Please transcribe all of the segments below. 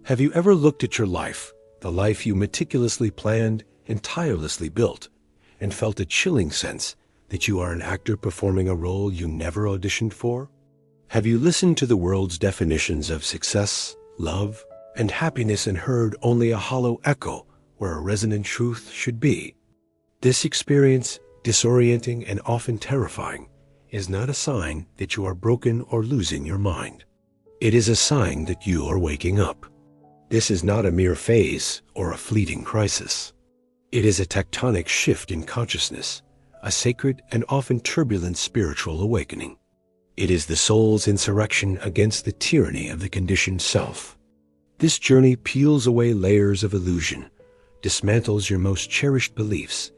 Have you ever looked at your life, the life you meticulously planned and tirelessly built, and felt a chilling sense that you are an actor performing a role you never auditioned for? Have you listened to the world's definitions of success, love, and happiness and heard only a hollow echo where a resonant truth should be? This experience, disorienting and often terrifying, is not a sign that you are broken or losing your mind. It is a sign that you are waking up. This is not a mere phase or a fleeting crisis. It is a tectonic shift in consciousness, a sacred and often turbulent spiritual awakening. It is the soul's insurrection against the tyranny of the conditioned self. This journey peels away layers of illusion, dismantles your most cherished beliefs,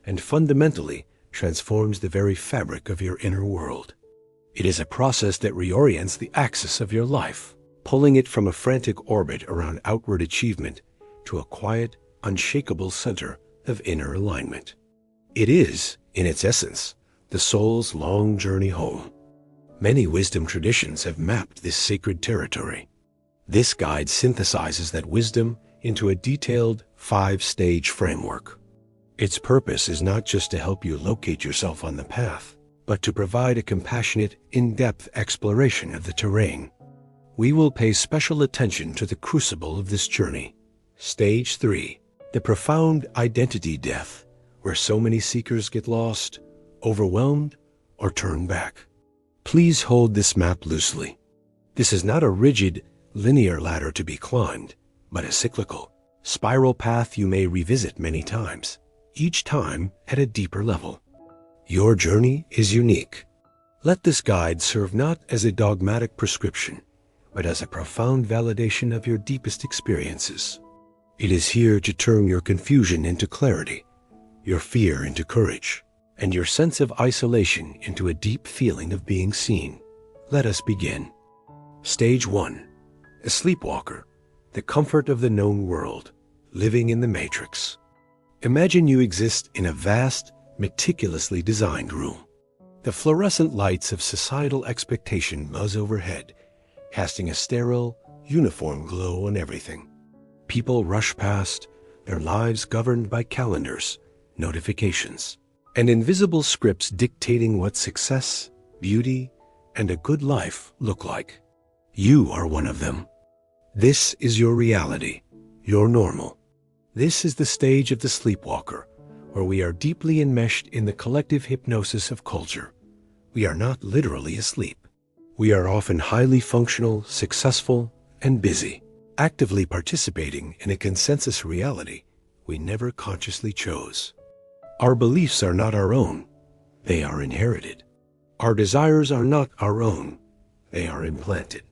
and fundamentally transforms the very fabric of your inner world. It is a process that reorients the axis of your life, pulling it from a frantic orbit around outward achievement to a quiet, unshakable center of inner alignment. It is, in its essence, the soul's long journey home. Many wisdom traditions have mapped this sacred territory. This guide synthesizes that wisdom into a detailed 5-stage framework. Its purpose is not just to help you locate yourself on the path, but to provide a compassionate, in-depth exploration of the terrain. We will pay special attention to the crucible of this journey. Stage 3, the profound identity death, where so many seekers get lost, overwhelmed, or turn back. Please hold this map loosely. This is not a rigid, linear ladder to be climbed, but a cyclical, spiral path you may revisit many times, each time at a deeper level. Your journey is unique. Let this guide serve not as a dogmatic prescription, but as a profound validation of your deepest experiences. It is here to turn your confusion into clarity, your fear into courage, and your sense of isolation into a deep feeling of being seen. Let us begin. Stage 1. A sleepwalker, the comfort of the known world, living in the matrix. Imagine you exist in a vast, meticulously designed room. The fluorescent lights of societal expectation buzz overhead, casting a sterile, uniform glow on everything. People rush past, their lives governed by calendars, notifications, and invisible scripts dictating what success, beauty, and a good life look like. You are one of them. This is your reality, your normal. This is the stage of the sleepwalker, where we are deeply enmeshed in the collective hypnosis of culture. We are not literally asleep. We are often highly functional, successful, and busy, actively participating in a consensus reality we never consciously chose. Our beliefs are not our own, they are inherited. Our desires are not our own, they are implanted.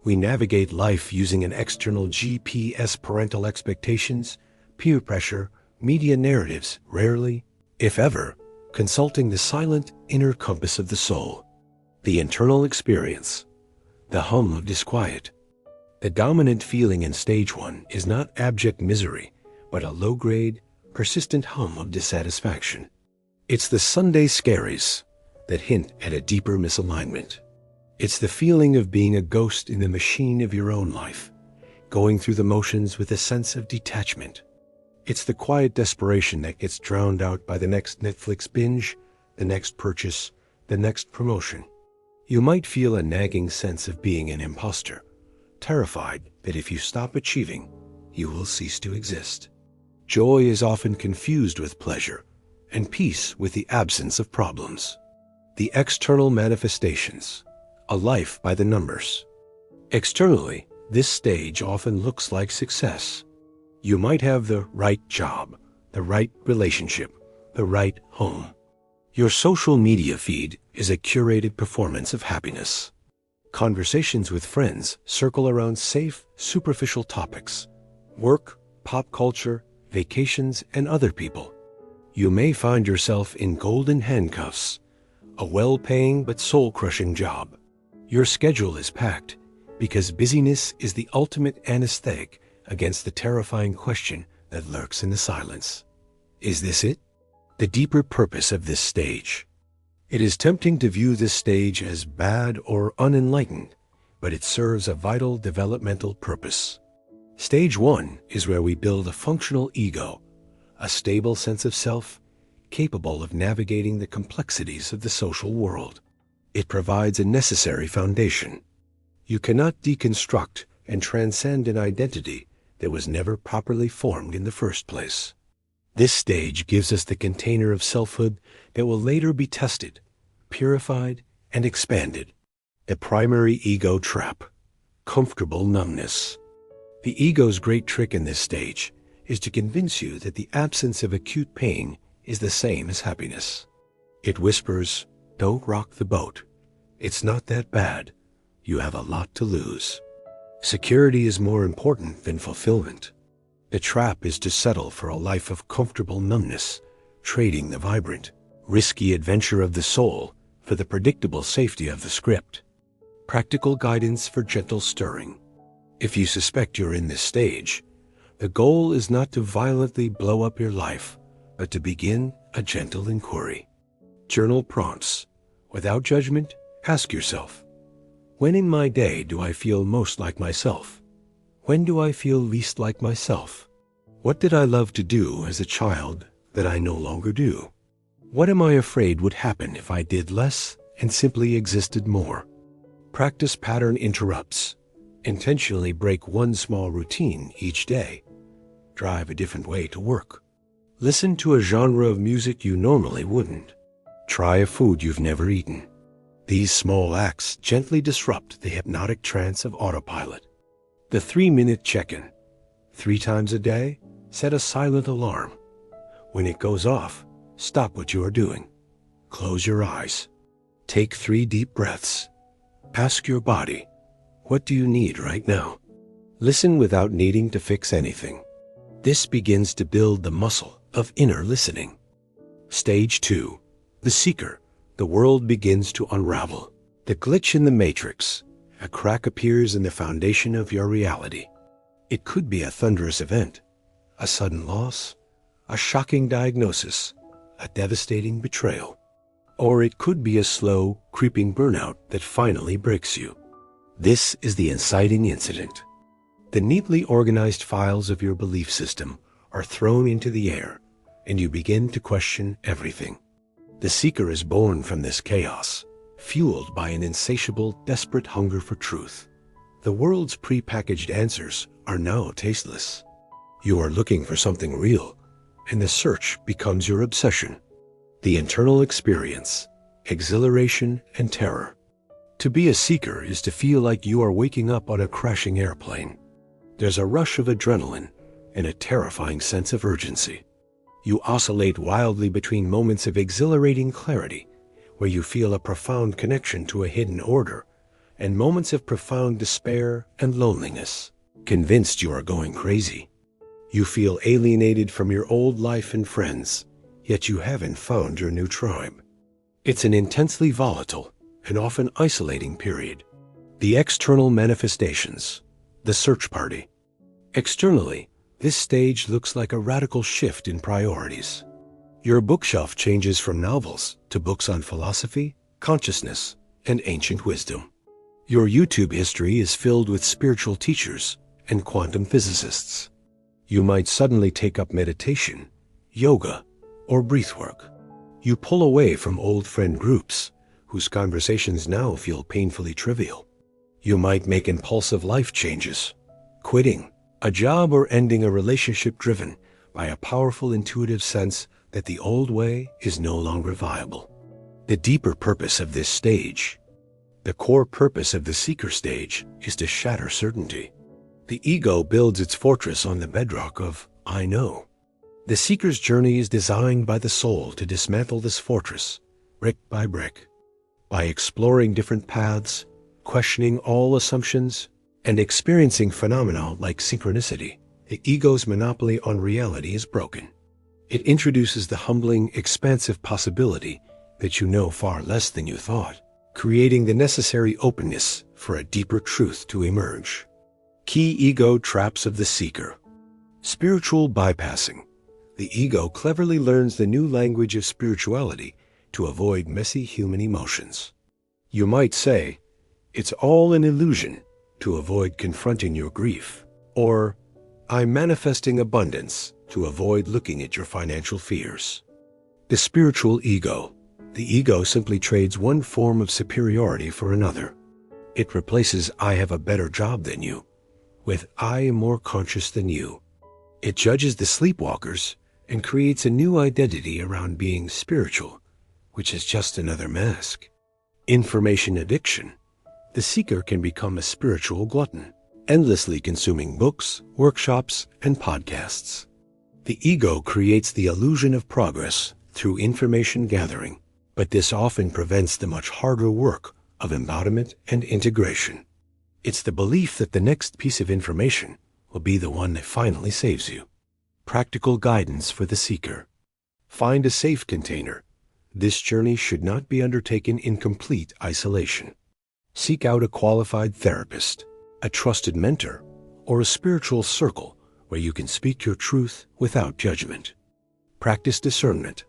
We navigate life using an external GPS, parental expectations, peer pressure, media narratives, rarely, if ever, consulting the silent inner compass of the soul. The internal experience, the hum of disquiet. The dominant feeling in stage 1 is not abject misery, but a low-grade, persistent hum of dissatisfaction. It's the Sunday scaries that hint at a deeper misalignment. It's the feeling of being a ghost in the machine of your own life, going through the motions with a sense of detachment. It's the quiet desperation that gets drowned out by the next Netflix binge, the next purchase, the next promotion. You might feel a nagging sense of being an imposter, terrified that if you stop achieving, you will cease to exist. Joy is often confused with pleasure, and peace with the absence of problems. The external manifestations, a life by the numbers. Externally, this stage often looks like success. You might have the right job, the right relationship, the right home. Your social media feed is a curated performance of happiness. Conversations with friends circle around safe, superficial topics: work, pop culture, vacations, and other people. You may find yourself in golden handcuffs, a well-paying but soul-crushing job. Your schedule is packed because busyness is the ultimate anesthetic against the terrifying question that lurks in the silence. Is this it? The deeper purpose of this stage. It is tempting to view this stage as bad or unenlightened, but it serves a vital developmental purpose. Stage 1 is where we build a functional ego, a stable sense of self, capable of navigating the complexities of the social world. It provides a necessary foundation. You cannot deconstruct and transcend an identity that was never properly formed in the first place. This stage gives us the container of selfhood that will later be tested, purified, and expanded. A primary ego trap: comfortable numbness. The ego's great trick in this stage is to convince you that the absence of acute pain is the same as happiness. It whispers, "Don't rock the boat. It's not that bad. You have a lot to lose." Security is more important than fulfillment. The trap is to settle for a life of comfortable numbness, trading the vibrant, risky adventure of the soul for the predictable safety of the script. Practical guidance for gentle stirring. If you suspect you're in this stage, the goal is not to violently blow up your life, but to begin a gentle inquiry. Journal prompts. Without judgment, ask yourself, when in my day do I feel most like myself? When do I feel least like myself? What did I love to do as a child that I no longer do? What am I afraid would happen if I did less and simply existed more? Practice pattern interrupts. Intentionally break one small routine each day. Drive a different way to work. Listen to a genre of music you normally wouldn't. Try a food you've never eaten. These small acts gently disrupt the hypnotic trance of autopilot. The 3-minute check-in. 3 times a day, set a silent alarm. When it goes off, stop what you are doing. Close your eyes. Take 3 deep breaths. Ask your body, what do you need right now? Listen without needing to fix anything. This begins to build the muscle of inner listening. Stage 2. The seeker. The world begins to unravel. The glitch in the matrix. A crack appears in the foundation of your reality. It could be a thunderous event, a sudden loss, a shocking diagnosis, a devastating betrayal. Or it could be a slow, creeping burnout that finally breaks you. This is the inciting incident. The neatly organized files of your belief system are thrown into the air, and you begin to question everything. The seeker is born from this chaos, fueled by an insatiable, desperate hunger for truth. The world's pre-packaged answers are now tasteless. You are looking for something real, and the search becomes your obsession. The internal experience, exhilaration and terror. To be a seeker is to feel like you are waking up on a crashing airplane. There's a rush of adrenaline and a terrifying sense of urgency. You oscillate wildly between moments of exhilarating clarity, where you feel a profound connection to a hidden order, and moments of profound despair and loneliness, convinced you are going crazy. You feel alienated from your old life and friends, yet you haven't found your new tribe. It's an intensely volatile and often isolating period. The external manifestations, the search party. Externally, this stage looks like a radical shift in priorities. Your bookshelf changes from novels to books on philosophy, consciousness, and ancient wisdom. Your YouTube history is filled with spiritual teachers and quantum physicists. You might suddenly take up meditation, yoga, or breathwork. You pull away from old friend groups whose conversations now feel painfully trivial. You might make impulsive life changes, quitting a job or ending a relationship driven by a powerful intuitive sense that the old way is no longer viable. The deeper purpose of this stage, the core purpose of the seeker stage, is to shatter certainty. The ego builds its fortress on the bedrock of I know. The seeker's journey is designed by the soul to dismantle this fortress, brick by brick. By exploring different paths, questioning all assumptions, and experiencing phenomena like synchronicity, the ego's monopoly on reality is broken. It introduces the humbling, expansive possibility that you know far less than you thought, creating the necessary openness for a deeper truth to emerge. Key ego traps of the seeker. Spiritual bypassing. The ego cleverly learns the new language of spirituality to avoid messy human emotions. You might say, it's all an illusion, to avoid confronting your grief. Or, I'm manifesting abundance to avoid looking at your financial fears. The spiritual ego. The ego simply trades one form of superiority for another. It replaces "I have a better job than you" with "I am more conscious than you." It judges the sleepwalkers and creates a new identity around being spiritual, which is just another mask. Information addiction. The seeker can become a spiritual glutton, endlessly consuming books, workshops, and podcasts. The ego creates the illusion of progress through information gathering, but this often prevents the much harder work of embodiment and integration. It's the belief that the next piece of information will be the one that finally saves you. Practical guidance for the seeker. Find a safe container. This journey should not be undertaken in complete isolation. Seek out a qualified therapist, a trusted mentor, or a spiritual circle where you can speak your truth without judgment. Practice discernment.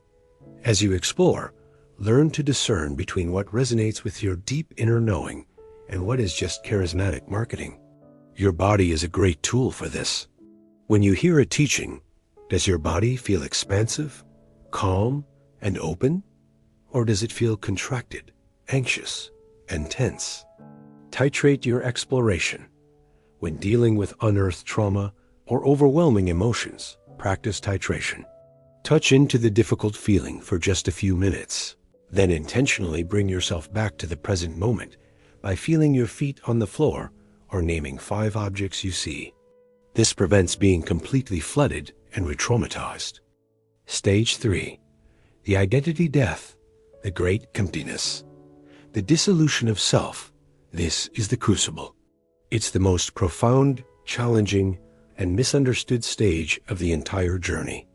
As you explore, learn to discern between what resonates with your deep inner knowing and what is just charismatic marketing. Your body is a great tool for this. When you hear a teaching, does your body feel expansive, calm, and open? Or does it feel contracted, anxious, and tense? Titrate your exploration. When dealing with unearthed trauma or overwhelming emotions, practice titration. Touch into the difficult feeling for just a few minutes. Then intentionally bring yourself back to the present moment by feeling your feet on the floor or naming 5 objects you see. This prevents being completely flooded and re-traumatized. Stage 3. The identity death, the great emptiness. The dissolution of self. This is the crucible. It's the most profound, challenging, and misunderstood stage of the entire journey.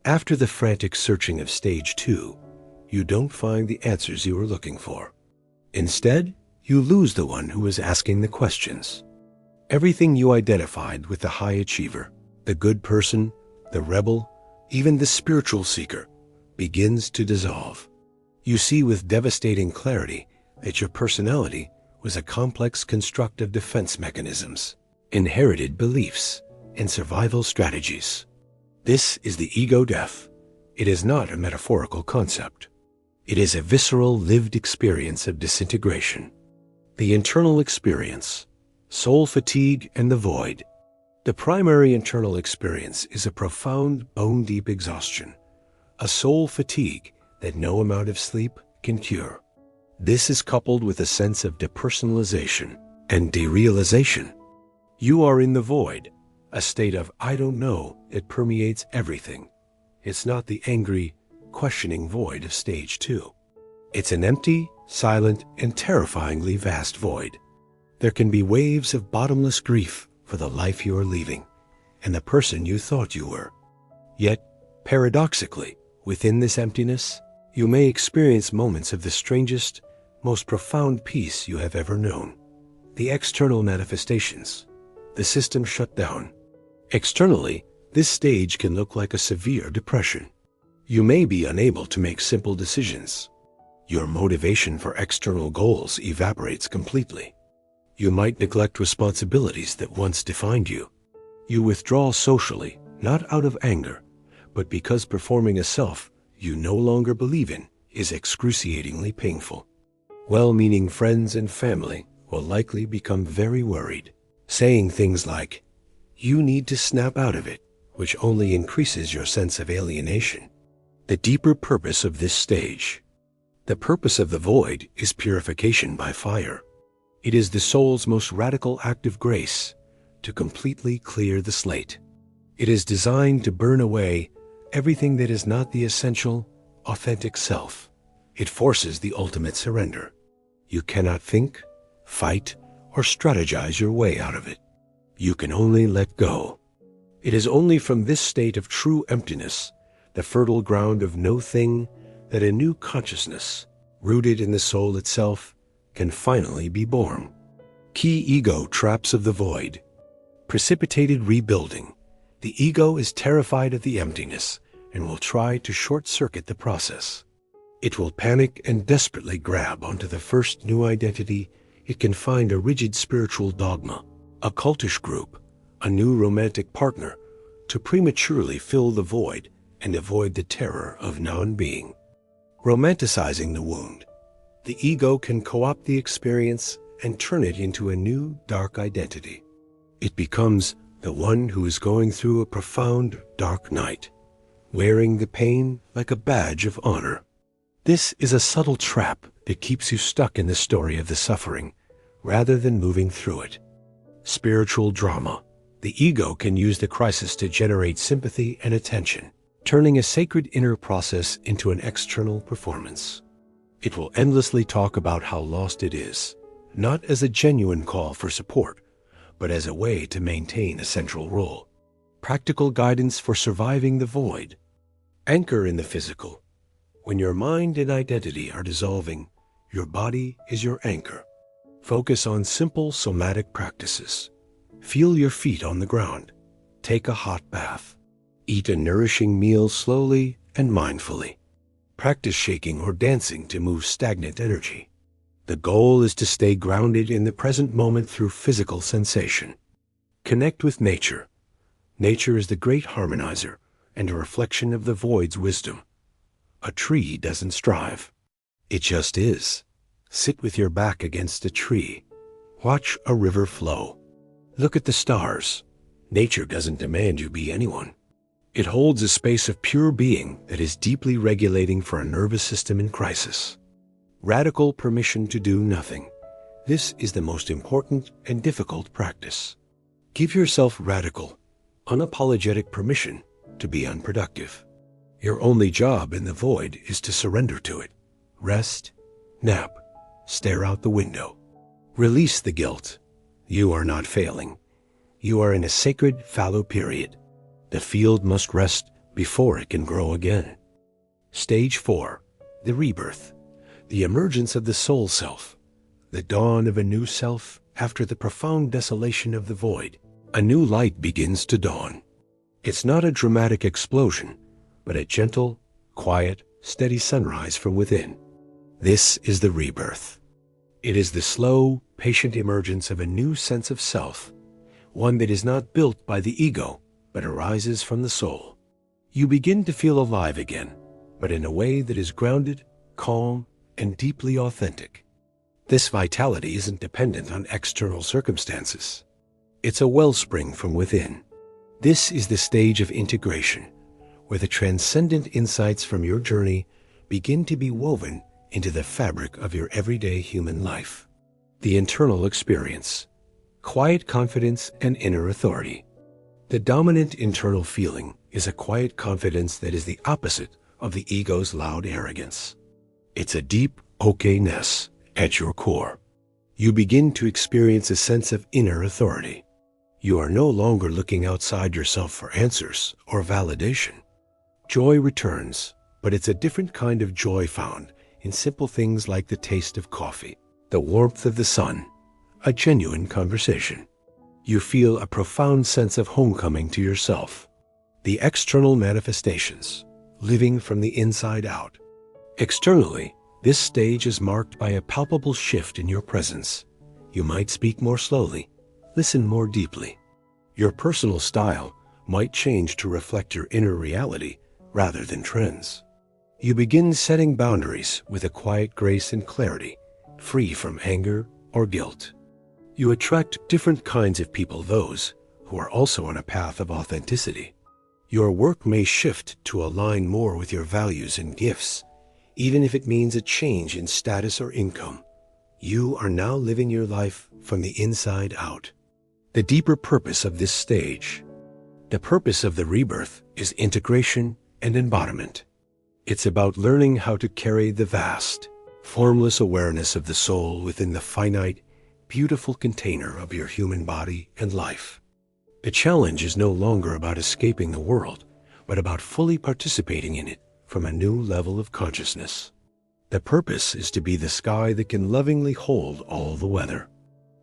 After the frantic searching of stage 2, you don't find the answers you were looking for. Instead, you lose the one who was asking the questions. Everything you identified with the high achiever, the good person, the rebel, even the spiritual seeker, begins to dissolve. You see with devastating clarity that your personality was a complex construct of defense mechanisms, inherited beliefs, and survival strategies. This is the ego death. It is not a metaphorical concept. It is a visceral, lived experience of disintegration. The internal experience, soul fatigue and the void. The primary internal experience is a profound, bone-deep exhaustion, a soul fatigue that no amount of sleep can cure. This is coupled with a sense of depersonalization and derealization. You are in the void, a state of "I don't know" that permeates everything. It's not the angry, questioning void of stage 2. It's an empty, silent, and terrifyingly vast void. There can be waves of bottomless grief for the life you are leaving and the person you thought you were. Yet, paradoxically, within this emptiness, you may experience moments of the strangest, most profound peace you have ever known. The external manifestations. The system shut down. Externally, this stage can look like a severe depression. You may be unable to make simple decisions. Your motivation for external goals evaporates completely. You might neglect responsibilities that once defined you. You withdraw socially, not out of anger, but because performing a self you no longer believe in is excruciatingly painful. Well-meaning friends and family will likely become very worried, saying things like, "You need to snap out of it," which only increases your sense of alienation. The deeper purpose of this stage. The purpose of the void is purification by fire. It is the soul's most radical act of grace to completely clear the slate. It is designed to burn away everything that is not the essential, authentic self. It forces the ultimate surrender. You cannot think, fight, or strategize your way out of it. You can only let go. It is only from this state of true emptiness, the fertile ground of no thing, that a new consciousness, rooted in the soul itself, can finally be born. Key ego traps of the void. Precipitated rebuilding. The ego is terrified of the emptiness and will try to short-circuit the process. It will panic and desperately grab onto the first new identity it can find: a rigid spiritual dogma, a cultish group, a new romantic partner, to prematurely fill the void and avoid the terror of non-being. Romanticizing the wound, the ego can co-opt the experience and turn it into a new dark identity. It becomes the one who is going through a profound dark night, wearing the pain like a badge of honor. This is a subtle trap that keeps you stuck in the story of the suffering, rather than moving through it. Spiritual drama. The ego can use the crisis to generate sympathy and attention, turning a sacred inner process into an external performance. It will endlessly talk about how lost it is, not as a genuine call for support, but as a way to maintain a central role. Practical guidance for surviving the void. Anchor in the physical. When your mind and identity are dissolving, your body is your anchor. Focus on simple somatic practices. Feel your feet on the ground. Take a hot bath. Eat a nourishing meal slowly and mindfully. Practice shaking or dancing to move stagnant energy. The goal is to stay grounded in the present moment through physical sensation. Connect with nature. Nature is the great harmonizer and a reflection of the void's wisdom. A tree doesn't strive. It just is. Sit with your back against a tree. Watch a river flow. Look at the stars. Nature doesn't demand you be anyone. It holds a space of pure being that is deeply regulating for a nervous system in crisis. Radical permission to do nothing. This is the most important and difficult practice. Give yourself radical, unapologetic permission to be unproductive. Your only job in the void is to surrender to it. Rest, nap, stare out the window. Release the guilt. You are not failing. You are in a sacred fallow period. The field must rest before it can grow again. Stage 4. The rebirth. The emergence of the soul self. The dawn of a new self after the profound desolation of the void. A new light begins to dawn. It's not a dramatic explosion, but a gentle, quiet, steady sunrise from within. This is the rebirth. It is the slow, patient emergence of a new sense of self, one that is not built by the ego, but arises from the soul. You begin to feel alive again, but in a way that is grounded, calm, and deeply authentic. This vitality isn't dependent on external circumstances. It's a wellspring from within. This is the stage of integration, where the transcendent insights from your journey begin to be woven into the fabric of your everyday human life. The internal experience. Quiet confidence and inner authority. The dominant internal feeling is a quiet confidence that is the opposite of the ego's loud arrogance. It's a deep okayness at your core. You begin to experience a sense of inner authority. You are no longer looking outside yourself for answers or validation. Joy returns, but it's a different kind of joy found in simple things like the taste of coffee, the warmth of the sun, a genuine conversation. You feel a profound sense of homecoming to yourself. The external manifestations, living from the inside out. Externally, this stage is marked by a palpable shift in your presence. You might speak more slowly, listen more deeply. Your personal style might change to reflect your inner reality rather than trends. You begin setting boundaries with a quiet grace and clarity, free from anger or guilt. You attract different kinds of people, those who are also on a path of authenticity. Your work may shift to align more with your values and gifts, even if it means a change in status or income. You are now living your life from the inside out. The deeper purpose of this stage. The purpose of the rebirth is integration and embodiment. It's about learning how to carry the vast, formless awareness of the soul within the finite, beautiful container of your human body and life. The challenge is no longer about escaping the world, but about fully participating in it from a new level of consciousness. The purpose is to be the sky that can lovingly hold all the weather.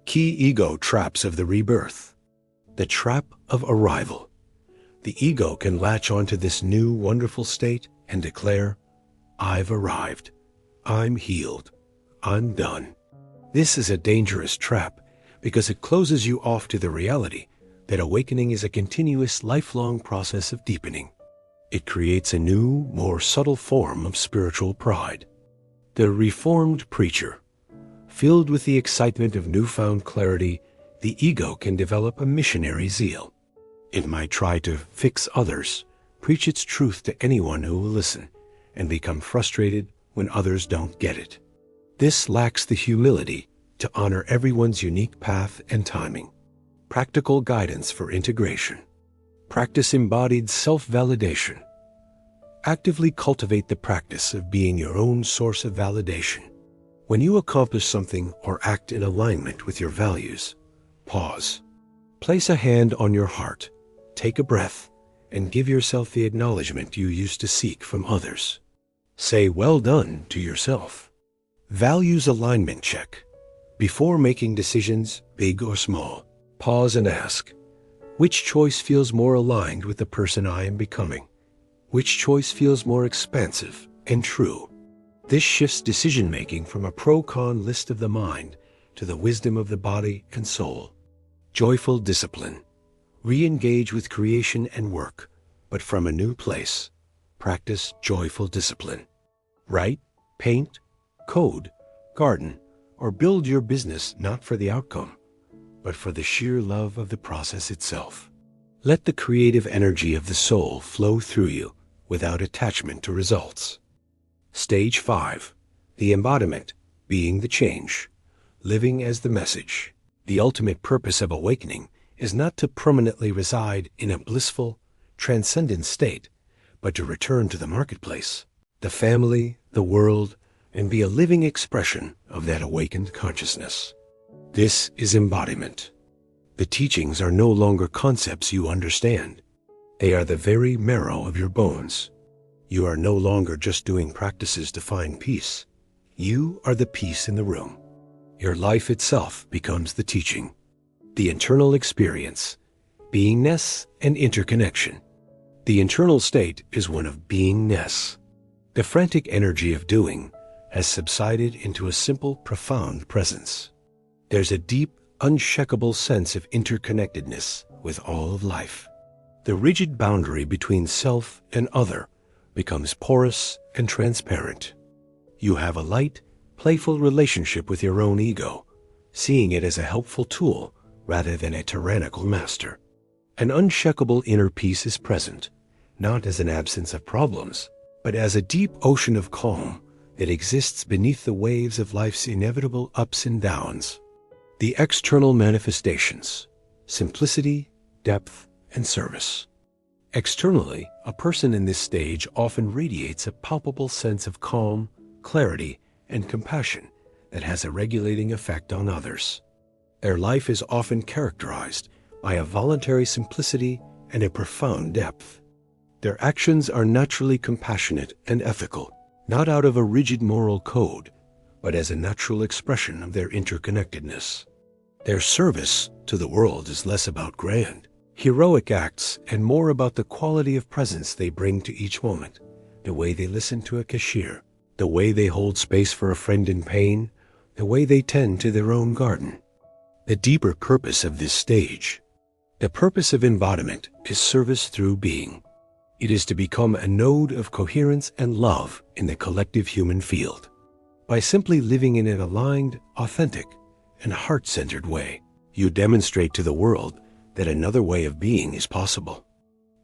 Key ego traps of the rebirth. The trap of arrival. The ego can latch onto this new wonderful state and declare, "I've arrived. I'm healed. I'm done." This is a dangerous trap because it closes you off to the reality that awakening is a continuous, lifelong process of deepening. It creates a new, more subtle form of spiritual pride. The reformed preacher. Filled with the excitement of newfound clarity, the ego can develop a missionary zeal. It might try to fix others, preach its truth to anyone who will listen, and become frustrated when others don't get it. This lacks the humility to honor everyone's unique path and timing. Practical guidance for integration. Practice embodied self-validation. Actively cultivate the practice of being your own source of validation. When you accomplish something or act in alignment with your values, pause. Place a hand on your heart, take a breath, and give yourself the acknowledgement you used to seek from others. Say "well done" to yourself. Values alignment check. Before making decisions, big or small, pause and ask, which choice feels more aligned with the person I am becoming? Which choice feels more expansive and true? This shifts decision-making from a pro-con list of the mind to the wisdom of the body and soul. Joyful discipline. Re-engage with creation and work, but from a new place. Practice joyful discipline. Write, paint, code, garden, or build your business not for the outcome, but for the sheer love of the process itself. Let the creative energy of the soul flow through you without attachment to results. Stage 5. The embodiment, being the change, living as the message. The ultimate purpose of awakening is not to permanently reside in a blissful, transcendent state, but to return to the marketplace, the family, the world, and be a living expression of that awakened consciousness. This is embodiment. The teachings are no longer concepts you understand. They are the very marrow of your bones. You are no longer just doing practices to find peace. You are the peace in the room. Your life itself becomes the teaching. The internal experience, beingness and interconnection. The internal state is one of beingness. The frantic energy of doing has subsided into a simple, profound presence. There's a deep, unshakable sense of interconnectedness with all of life. The rigid boundary between self and other becomes porous and transparent. You have a light, playful relationship with your own ego, seeing it as a helpful tool rather than a tyrannical master. An unshakable inner peace is present, not as an absence of problems, but as a deep ocean of calm that exists beneath the waves of life's inevitable ups and downs. The external manifestations: simplicity, depth, and service. Externally, a person in this stage often radiates a palpable sense of calm, clarity, and compassion that has a regulating effect on others. Their life is often characterized by a voluntary simplicity and a profound depth. Their actions are naturally compassionate and ethical, not out of a rigid moral code, but as a natural expression of their interconnectedness. Their service to the world is less about grand, heroic acts and more about the quality of presence they bring to each moment, the way they listen to a cashier, the way they hold space for a friend in pain, the way they tend to their own garden. The deeper purpose of this stage. The purpose of embodiment is service through being. It is to become a node of coherence and love in the collective human field. By simply living in an aligned, authentic, and heart-centered way, you demonstrate to the world that another way of being is possible.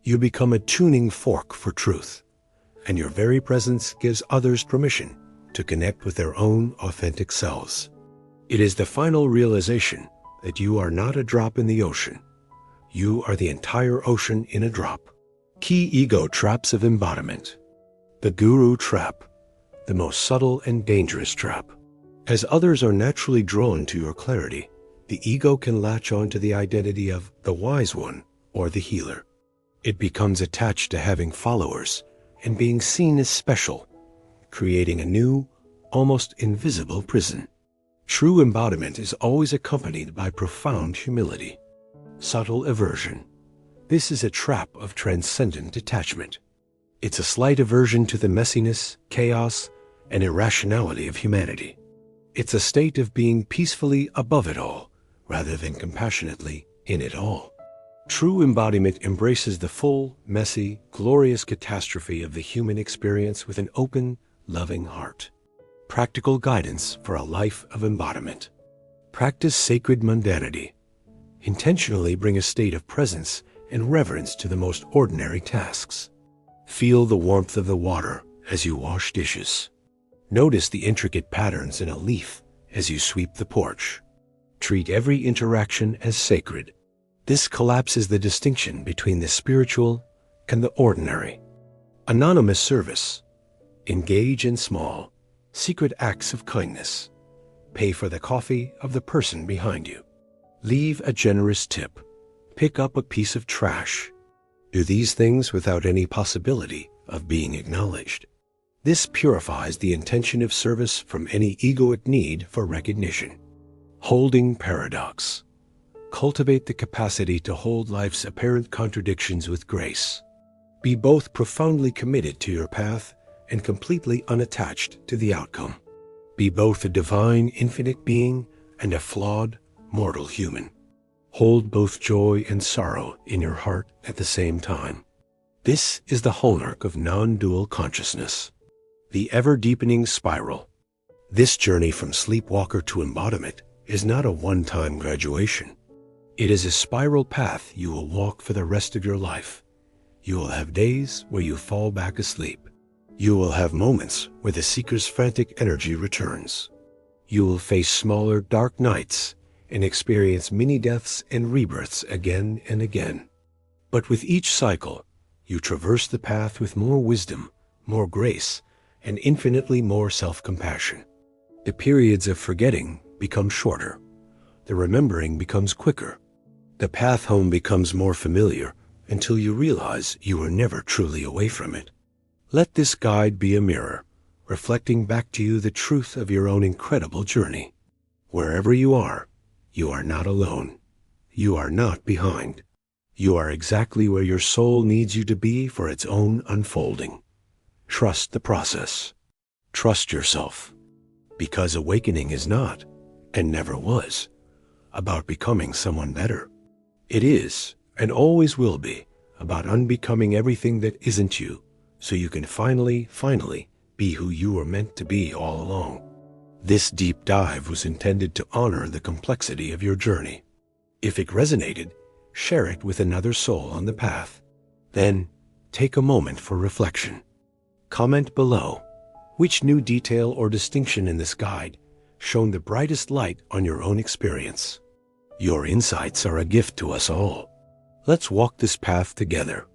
You become a tuning fork for truth, and your very presence gives others permission to connect with their own authentic selves. It is the final realization that you are not a drop in the ocean. You are the entire ocean in a drop. Key ego traps of embodiment. The guru trap, the most subtle and dangerous trap. As others are naturally drawn to your clarity, the ego can latch on to the identity of the wise one or the healer. It becomes attached to having followers and being seen as special, creating a new, almost invisible prison. True embodiment is always accompanied by profound humility. Subtle aversion. This is a trap of transcendent detachment. It's a slight aversion to the messiness, chaos, and irrationality of humanity. It's a state of being peacefully above it all, rather than compassionately in it all. True embodiment embraces the full, messy, glorious catastrophe of the human experience with an open, loving heart. Practical guidance for a life of embodiment. Practice sacred mundanity. Intentionally bring a state of presence and reverence to the most ordinary tasks. Feel the warmth of the water as you wash dishes. Notice the intricate patterns in a leaf as you sweep the porch. Treat every interaction as sacred. This collapses the distinction between the spiritual and the ordinary. Anonymous service. Engage in small, secret acts of kindness. Pay for the coffee of the person behind you. Leave a generous tip. Pick up a piece of trash. Do these things without any possibility of being acknowledged. This purifies the intention of service from any egoic need for recognition. Holding paradox. Cultivate the capacity to hold life's apparent contradictions with grace. Be both profoundly committed to your path and completely unattached to the outcome. Be both a divine, infinite being and a flawed, mortal human. Hold both joy and sorrow in your heart at the same time. This is the hallmark of non-dual consciousness. The ever-deepening spiral. This journey from sleepwalker to embodiment is not a one-time graduation. It is a spiral path you will walk for the rest of your life. You will have days where you fall back asleep. You will have moments where the seeker's frantic energy returns. You will face smaller, dark nights and experience mini-deaths and rebirths again and again. But with each cycle, you traverse the path with more wisdom, more grace, and infinitely more self-compassion. The periods of forgetting become shorter. The remembering becomes quicker. The path home becomes more familiar until you realize you were never truly away from it. Let this guide be a mirror, reflecting back to you the truth of your own incredible journey. Wherever you are not alone. You are not behind. You are exactly where your soul needs you to be for its own unfolding. Trust the process. Trust yourself. Because awakening is not, and never was, about becoming someone better. It is, and always will be, about unbecoming everything that isn't you, so you can finally be who you were meant to be all along. This deep dive was intended to honor the complexity of your journey. If it resonated, share it with another soul on the path. Then, take a moment for reflection. Comment below which new detail or distinction in this guide shone the brightest light on your own experience. Your insights are a gift to us all. Let's walk this path together,